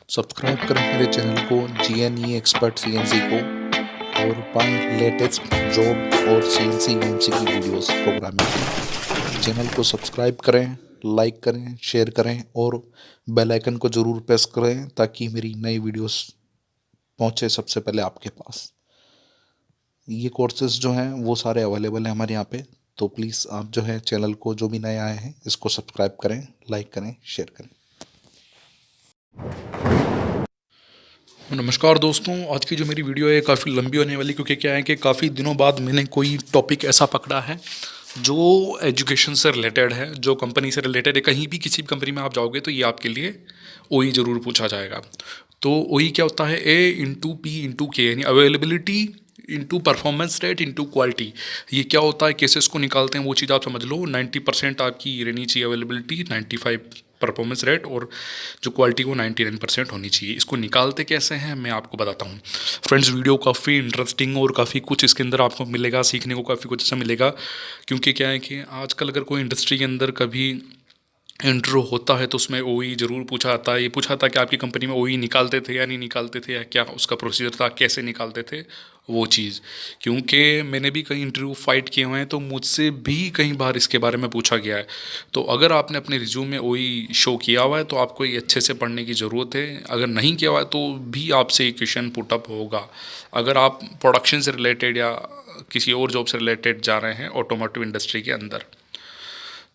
Subscribe करें मेरे channel को GNE एक्सपर्ट CNC को और पाएँ लेटेस्ट जॉब और CNC VNC की वीडियोस प्रोग्रामिंग की। चैनल को सब्सक्राइब करें, लाइक करें, शेयर करें और बेल आइकन को ज़रूर प्रेस करें ताकि मेरी नई वीडियोस पहुंचे सबसे पहले आपके पास। ये कोर्सेज जो हैं वो सारे अवेलेबल हैं हमारे यहाँ पे, तो प्लीज़ आप जो है चैनल को, जो भी नए आए हैं, इसको सब्सक्राइब करें, लाइक करें, शेयर करें। नमस्कार दोस्तों, आज की जो मेरी वीडियो है काफ़ी लंबी होने वाली, क्योंकि क्या है कि काफ़ी दिनों बाद मैंने कोई टॉपिक ऐसा पकड़ा है जो एजुकेशन से रिलेटेड है, जो कंपनी से रिलेटेड है। कहीं भी किसी भी कंपनी में आप जाओगे तो ये आपके लिए ओई ज़रूर पूछा जाएगा। तो ओई क्या होता है? ए इंटू पी इंटू के, यानी availability into performance rate into quality. ये क्या होता है, कैसे इसको निकालते हैं, वो चीज़ आप समझ लो। 90% आपकी रहनी चाहिए अवेलेबिलिटी, 95 परफॉर्मेंस रेट, और जो क्वालिटी वो 99% होनी चाहिए। इसको निकालते कैसे हैं मैं आपको बताता हूँ। फ्रेंड्स, वीडियो काफ़ी इंटरेस्टिंग और काफ़ी कुछ इसके अंदर आपको मिलेगा, सीखने को काफ़ी कुछ अच्छा मिलेगा। क्योंकि क्या है कि आजकल अगर कोई इंडस्ट्री के अंदर कभी इंटरव्यू होता है तो उसमें ओई ज़रूर पूछा जाता है। ये पूछा जाता है कि आपकी कंपनी में ओई निकालते थे या नहीं निकालते थे, या क्या उसका प्रोसीजर था, कैसे निकालते थे वो चीज़। क्योंकि मैंने भी कई इंटरव्यू फाइट किए हुए हैं, तो मुझसे भी कई बार इसके बारे में पूछा गया है। तो अगर आपने अपने रिज्यूम में ओई शो किया हुआ है तो आपको ये अच्छे से पढ़ने की ज़रूरत है। अगर नहीं किया हुआ है तो भी आपसे ये क्वेश्चन पुटअप होगा। अगर आप प्रोडक्शन से रिलेटेड या किसी और जॉब से रिलेटेड जा रहे हैं ऑटोमोटिव इंडस्ट्री के अंदर।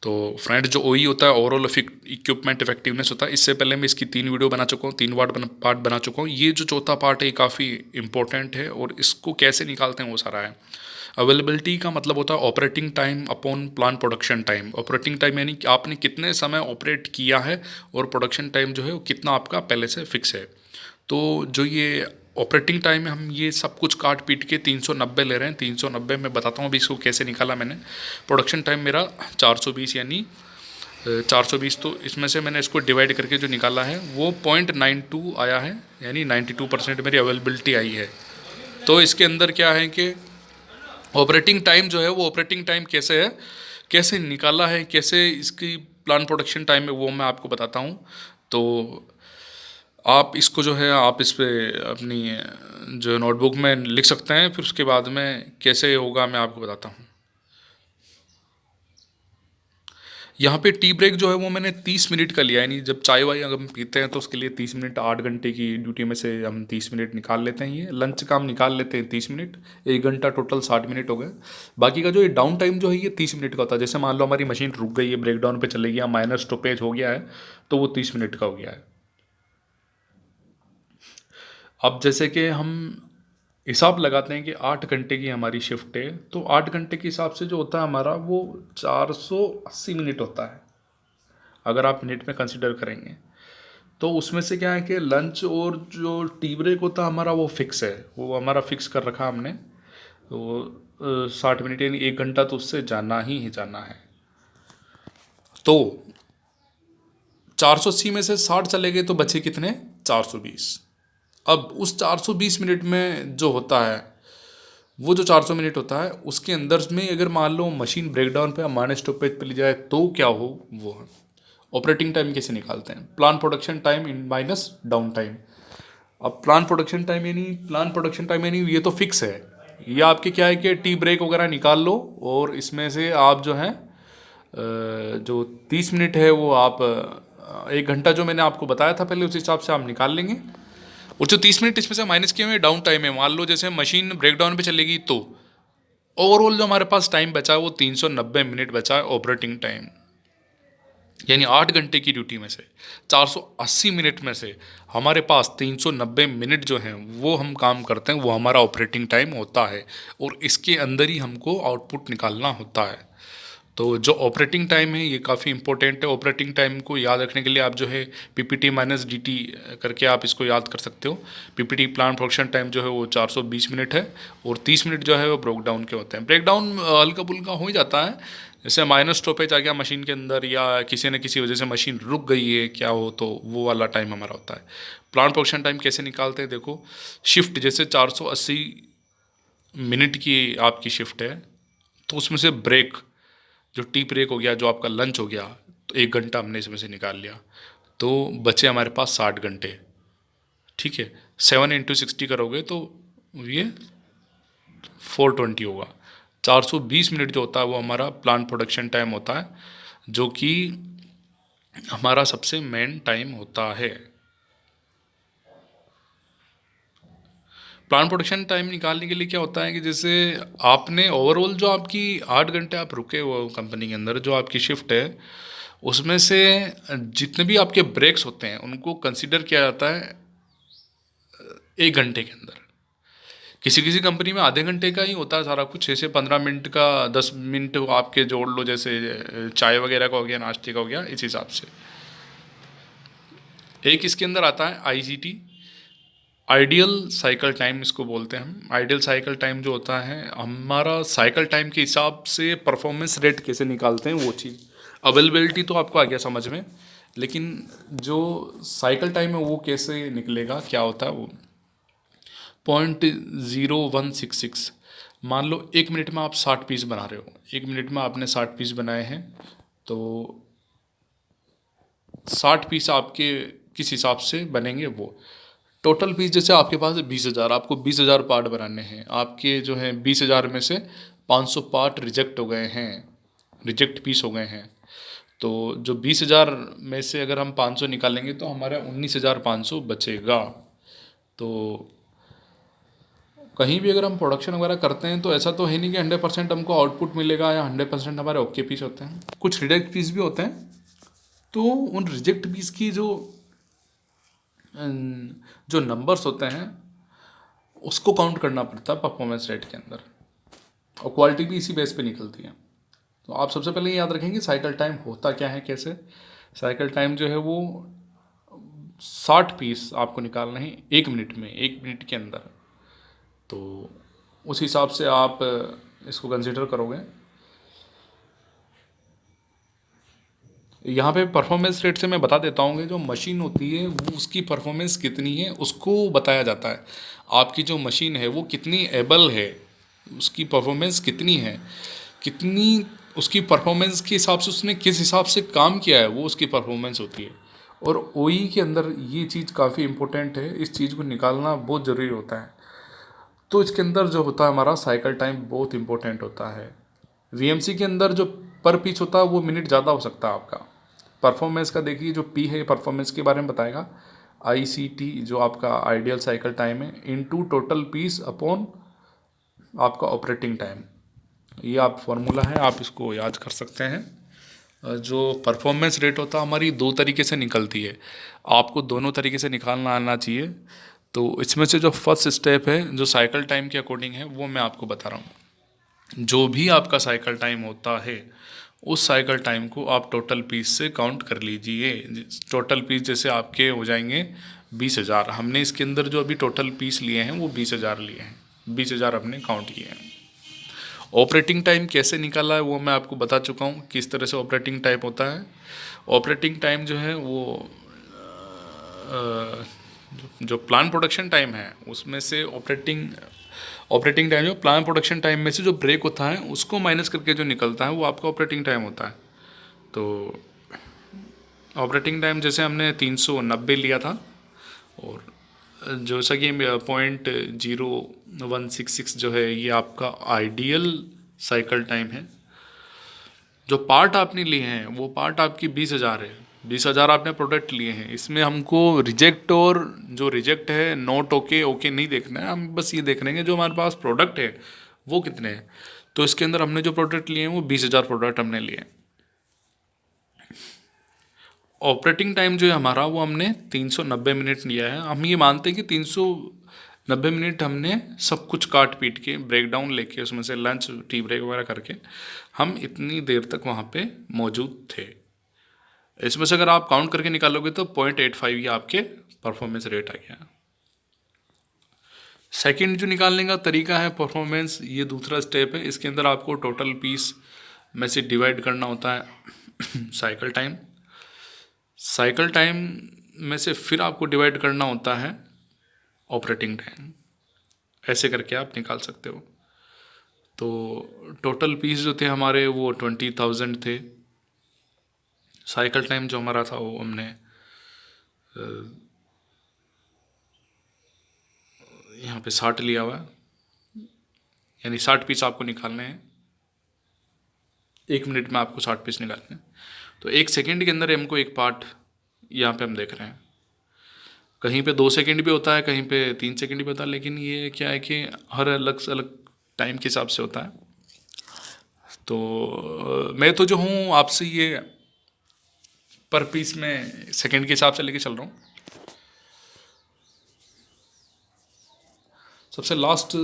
तो फ्रेंड, जो ओई होता है, ओवरऑल इक्विपमेंट इफेक्टिवनेस होता है। इससे पहले मैं इसकी 3 वीडियो बना चुका हूँ, 3 पार्ट बना चुका हूँ। ये जो चौथा पार्ट है ये काफ़ी इंपॉर्टेंट है, और इसको कैसे निकालते हैं वो सारा है। अवेलेबिलिटी का मतलब होता है operating time upon plan production time. Operating time यानी कि आपने कितने समय ऑपरेट किया है, और प्रोडक्शन टाइम जो है वो कितना आपका पहले से फिक्स है। तो जो ये ऑपरेटिंग टाइम है, हम ये सब कुछ काट पीट के 390 ले रहे हैं। 390 मैं बताता हूँ अभी इसको कैसे निकाला मैंने। प्रोडक्शन टाइम मेरा 420, यानी 420, तो इसमें से मैंने इसको डिवाइड करके जो निकाला है वो 0.92 आया है, यानी 92% मेरी अवेलेबिलिटी आई है। तो इसके अंदर क्या है कि ऑपरेटिंग टाइम जो है वो ऑपरेटिंग टाइम कैसे है, कैसे निकाला है, कैसे इसकी प्लान प्रोडक्शन टाइम है, वो मैं आपको बताता हूँ। तो आप इसको जो है आप इस पे अपनी जो नोटबुक में लिख सकते हैं, फिर उसके बाद में कैसे होगा मैं आपको बताता हूँ। यहाँ पे टी ब्रेक जो है वो मैंने 30 मिनट का लिया है। यानी जब चाय वाय अगर हम पीते हैं तो उसके लिए 30 मिनट, 8 घंटे की ड्यूटी में से हम 30 मिनट निकाल लेते हैं। ये लंच का हम निकाल लेते हैं 30 मिनट, 1 घंटा, टोटल 60 मिनट हो गए। बाकी का जो ये डाउन टाइम जो है ये 30 मिनट का होता है। जैसे मान लो हमारी मशीन रुक गई है, ब्रेक डाउन पे चलेगी, या माइनर स्टॉपेज हो गया है, तो वो 30 मिनट का हो गया है। अब जैसे कि हम हिसाब लगाते हैं कि 8 घंटे की हमारी शिफ्ट है, तो 8 घंटे के हिसाब से जो होता है हमारा वो 480 मिनट होता है, अगर आप मिनट में कंसिडर करेंगे। तो उसमें से क्या है कि लंच और जो टी ब्रेक होता है हमारा वो फिक्स है, वो हमारा फिक्स कर रखा हमने। तो 60 मिनट, यानी 1 घंटा तो उससे जाना ही जाना है। तो 480 में से 60 चले गए तो बचे कितने? 420। अब उस 420 मिनट में जो होता है, वो जो 400 मिनट होता है उसके अंदर में अगर मान लो मशीन ब्रेकडाउन पे या माइनस स्टॉपेज पे ली जाए तो क्या हो, वो है ऑपरेटिंग टाइम। कैसे निकालते हैं? Plan production time in minus down time. अब प्लान प्रोडक्शन टाइम यानी ये तो फिक्स है। ये आपके क्या है कि टी ब्रेक वगैरह निकाल लो, और इसमें से आप जो है जो 30 मिनट है वो आप 1 घंटा जो मैंने आपको बताया था पहले, उस हिसाब से आप निकाल लेंगे। और जो 30 मिनट इसमें से माइनस किए हुए डाउन टाइम है, मान लो जैसे मशीन ब्रेकडाउन पे चलेगी, तो ओवरऑल जो हमारे पास टाइम बचा है वो 390 मिनट बचा है ऑपरेटिंग टाइम। यानी 8 घंटे की ड्यूटी में से 480 मिनट में से हमारे पास 390 मिनट जो हैं वो हम काम करते हैं, वो हमारा ऑपरेटिंग टाइम होता है। और इसके अंदर ही हमको आउटपुट निकालना होता है। तो जो ऑपरेटिंग टाइम है ये काफ़ी इंपॉर्टेंट है। ऑपरेटिंग टाइम को याद रखने के लिए आप जो है पीपीटी माइनस डीटी करके आप इसको याद कर सकते हो। पीपीटी प्लान प्रोडक्शन टाइम जो है वो 420 मिनट है, और 30 मिनट जो है वो ब्रेक डाउन के होते हैं। ब्रेक डाउन हल्का फुल्का हो ही जाता है, जैसे माइनस स्टॉपेज आ गया मशीन के अंदर, या किसी न किसी वजह से मशीन रुक गई है क्या हो, तो वो वाला टाइम हमारा होता है। प्लान प्रोडक्शन टाइम कैसे निकालते हैं? देखो, शिफ्ट जैसे 480 मिनट की आपकी शिफ्ट है, तो उसमें से ब्रेक, जो टी ब्रेक हो गया, जो आपका लंच हो गया, तो 1 घंटा हमने इसमें से निकाल लिया, तो बचे हमारे पास 60 घंटे। ठीक है, 7 × 60 करोगे तो ये 420 होगा। 420 मिनट जो होता है वो हमारा प्लांट प्रोडक्शन टाइम होता है, जो कि हमारा सबसे मेन टाइम होता है। प्लांट प्रोडक्शन टाइम निकालने के लिए क्या होता है कि जैसे आपने ओवरऑल जो आपकी 8 घंटे आप रुके हो कंपनी के अंदर, जो आपकी शिफ्ट है, उसमें से जितने भी आपके ब्रेक्स होते हैं उनको कंसिडर किया जाता है 1 घंटे के अंदर। किसी किसी कंपनी में आधे घंटे का ही होता है सारा कुछ, 6 से 15 मिनट का, 10 मिनट आपके जोड़ लो, जैसे चाय वगैरह का हो गया, नाश्ते का हो गया, इस हिसाब से। एक इसके अंदर आता है ICT, आइडियल साइकिल टाइम इसको बोलते हैं हम। आइडियल साइकिल टाइम जो होता है हमारा, साइकिल टाइम के हिसाब से परफॉर्मेंस रेट कैसे निकालते हैं वो चीज़। अवेलेबिलिटी तो आपको आ गया समझ में, लेकिन जो साइकिल टाइम है वो कैसे निकलेगा, क्या होता है वो। 0.0166, मान लो 1 मिनट में आप 60 पीस बना रहे हो, 1 मिनट में आपने 60 पीस बनाए हैं, तो 60 पीस आपके किस हिसाब से बनेंगे वो। टोटल पीस जैसे आपके पास है 20,000, आपको 20,000 पार्ट बनाने हैं, आपके जो हैं 20,000 में से 500 पार्ट रिजेक्ट हो गए हैं, रिजेक्ट पीस हो गए हैं। तो जो 20,000 में से अगर हम 500 निकालेंगे तो हमारा 19,500 बचेगा। तो कहीं भी अगर हम प्रोडक्शन वगैरह करते हैं तो ऐसा तो है नहीं कि 100% हमको आउटपुट मिलेगा या 100% हमारे ओके पीस होते हैं, कुछ रिजेक्ट पीस भी होते हैं। तो उन रिजेक्ट पीस की जो नंबर्स होते हैं उसको काउंट करना पड़ता है परफॉर्मेंस रेट के अंदर, और क्वालिटी भी इसी बेस पे निकलती है। तो आप सबसे पहले याद रखेंगे साइकिल टाइम होता क्या है, कैसे। साइकिल टाइम जो है वो 60 पीस आपको निकालना है 1 मिनट में, 1 मिनट के अंदर। तो उस हिसाब से आप इसको कंसिडर करोगे। यहाँ पे परफॉर्मेंस रेट से मैं बता देता हूँ कि जो मशीन होती है वो उसकी परफॉर्मेंस कितनी है उसको बताया जाता है। आपकी जो मशीन है वो कितनी एबल है, उसकी परफॉर्मेंस कितनी है, कितनी उसकी परफॉर्मेंस के हिसाब से उसने किस हिसाब से काम किया है, वो उसकी परफॉर्मेंस होती है। और OE के अंदर ये चीज़ काफ़ी इम्पोर्टेंट है, इस चीज़ को निकालना बहुत ज़रूरी होता है। तो इसके अंदर जो होता है हमारा साइकिल टाइम बहुत इंपॉर्टेंट होता है। VMC के अंदर जो पर पीस होता है वो मिनट ज़्यादा हो सकता है आपका। परफॉर्मेंस का देखिए, जो P है परफॉर्मेंस के बारे में बताएगा। ICT जो आपका आइडियल साइकिल टाइम है, इनटू टोटल पीस अपॉन आपका ऑपरेटिंग टाइम, ये आप फॉर्मूला है, आप इसको याद कर सकते हैं। जो परफॉर्मेंस रेट होता है हमारी 2 तरीके से निकलती है, आपको दोनों तरीके से निकालना आना चाहिए। तो इसमें से जो फर्स्ट स्टेप है जो साइकिल टाइम के अकॉर्डिंग है वो मैं आपको बता रहा हूँ। जो भी आपका साइकिल टाइम होता है उस साइकिल टाइम को आप टोटल पीस से काउंट कर लीजिए। टोटल पीस जैसे आपके हो जाएंगे 20,000, हमने इसके अंदर जो अभी टोटल पीस लिए हैं वो 20,000 लिए हैं, 20,000 हमने काउंट किए हैं। ऑपरेटिंग टाइम कैसे निकाला है वो मैं आपको बता चुका हूँ, किस तरह से ऑपरेटिंग टाइम होता है। ऑपरेटिंग टाइम जो है वो जो प्लान प्रोडक्शन टाइम है उसमें से ऑपरेटिंग टाइम, जो प्लान प्रोडक्शन टाइम में से जो ब्रेक होता है उसको माइनस करके जो निकलता है वो आपका ऑपरेटिंग टाइम होता है। तो ऑपरेटिंग टाइम जैसे हमने 390 लिया था, और जैसा कि 0.0166 जो है ये आपका आइडियल साइकिल टाइम है। जो पार्ट आपने लिए हैं वो पार्ट आपकी 20,000 है, 20,000 आपने प्रोडक्ट लिए हैं। इसमें हमको रिजेक्ट, और जो रिजेक्ट है नोट ओके ओके नहीं देखना है, हम बस ये देख लेंगे जो हमारे पास प्रोडक्ट है वो कितने हैं। तो इसके अंदर हमने जो प्रोडक्ट लिए हैं वो 20,000 प्रोडक्ट हमने लिए हैं। ऑपरेटिंग टाइम जो है हमारा वो हमने 390 मिनट लिया है। हम ये मानते हैं कि 390 मिनट हमने सब कुछ काट पीट के ब्रेक डाउन लेके उसमें से लंच टी ब्रेक वगैरह करके हम इतनी देर तक वहाँ पे मौजूद थे। इसमें से अगर आप काउंट करके निकालोगे तो 0.85 ये आपके परफॉर्मेंस रेट आ गया। सेकंड जो निकालने का तरीका है परफॉर्मेंस, ये दूसरा स्टेप है। इसके अंदर आपको टोटल पीस में से डिवाइड करना होता है साइकिल टाइम, साइकिल टाइम में से फिर आपको डिवाइड करना होता है ऑपरेटिंग टाइम। ऐसे करके आप निकाल सकते हो। तो टोटल पीस जो थे हमारे वो 20,000 थे। साइकिल टाइम जो हमारा था वो हमने यहाँ पे 60 लिया हुआ है, यानी 60 पीस आपको निकालने हैं। 1 मिनट में आपको 60 पीस निकालने हैं, तो 1 सेकेंड के अंदर हमको एक पार्ट यहाँ पे हम देख रहे हैं। कहीं पे 2 सेकेंड भी होता है, कहीं पे 3 सेकेंड भी होता है, लेकिन ये क्या है कि हर अलग से अलग टाइम के हिसाब से होता है। तो मैं तो जो हूँ आपसे ये पर पीस में सेकेंड के हिसाब से लेके चल रहा हूँ। सबसे लास्ट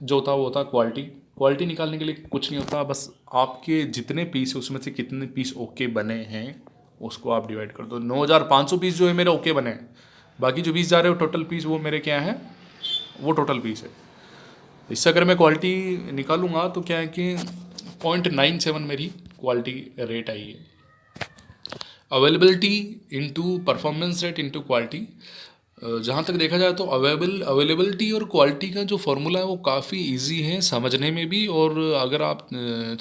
जो होता है वो होता है क्वालिटी। क्वालिटी निकालने के लिए कुछ नहीं होता, बस आपके जितने पीस है उसमें से कितने पीस ओके बने हैं उसको आप डिवाइड कर दो। 9500 पीस जो है मेरे ओके बने हैं, बाकी जो पीस जा रहे हो टोटल पीस वो मेरे क्या है, वो टोटल पीस है। इससे अगर मैं क्वालिटी निकालूंगा तो क्या है कि 0.97 मेरी क्वालिटी रेट आई है। Availability into performance rate into quality, जहाँ तक देखा जाए तो अवेलेबिलिटी और क्वालिटी का जो फार्मूला है वो काफ़ी इजी है समझने में भी, और अगर आप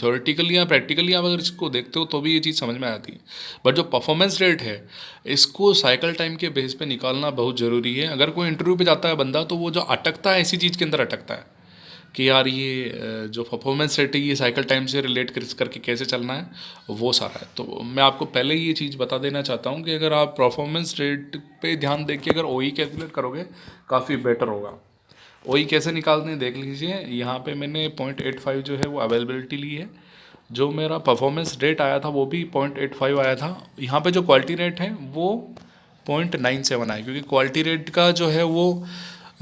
थ्योरेटिकली या प्रैक्टिकली आप अगर इसको देखते हो तो भी ये चीज़ समझ में आती है। बट जो परफॉर्मेंस रेट है इसको साइकिल टाइम के बेस पे निकालना बहुत ज़रूरी है। अगर कोई इंटरव्यू पे जाता है बंदा तो वो जो अटकता है इसी चीज़ के अंदर अटकता है कि यार ये जो परफॉर्मेंस रेट है ये साइकिल टाइम से रिलेट करके कैसे चलना है, वो सारा है। तो मैं आपको पहले ही ये चीज़ बता देना चाहता हूँ कि अगर आप परफॉर्मेंस रेट पे ध्यान दे के अगर ओई कैलकुलेट करोगे काफ़ी बेटर होगा। ओई कैसे निकालते हैं देख लीजिए। यहाँ पे मैंने 0.85 जो है वो अवेलेबिलिटी ली है। जो मेरा परफॉर्मेंस रेट आया था वो भी 0.85 आया था। यहाँ पे जो क्वालिटी रेट है वो 0.97 आया, क्योंकि क्वालिटी रेट का जो है वो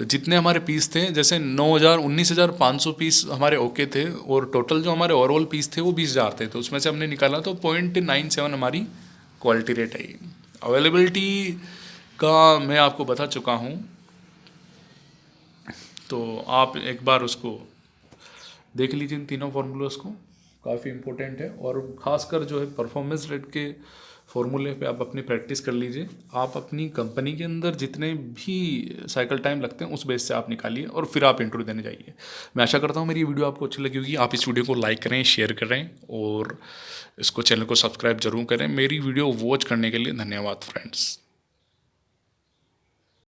जितने हमारे पीस थे, जैसे 19,500 पीस हमारे ओके थे और टोटल जो हमारे ओवरऑल पीस थे वो 20,000 थे, तो उसमें से हमने निकाला तो 0.97 हमारी क्वालिटी रेट आई। अवेलेबिलिटी का मैं आपको बता चुका हूँ, तो आप एक बार उसको देख लीजिए इन तीनों फार्मूलास को, काफ़ी इंपॉर्टेंट है। और ख़ासकर जो है परफॉर्मेंस रेट के फॉर्मूले पे आप अपनी प्रैक्टिस कर लीजिए। आप अपनी कंपनी के अंदर जितने भी साइकिल टाइम लगते हैं उस बेस से आप निकालिए और फिर आप इंटरव्यू देने जाइए। मैं आशा करता हूँ मेरी वीडियो आपको अच्छी लगी होगी। आप इस वीडियो को लाइक करें, शेयर करें और इसको चैनल को सब्सक्राइब जरूर करें। मेरी वीडियो वॉच करने के लिए धन्यवाद फ्रेंड्स।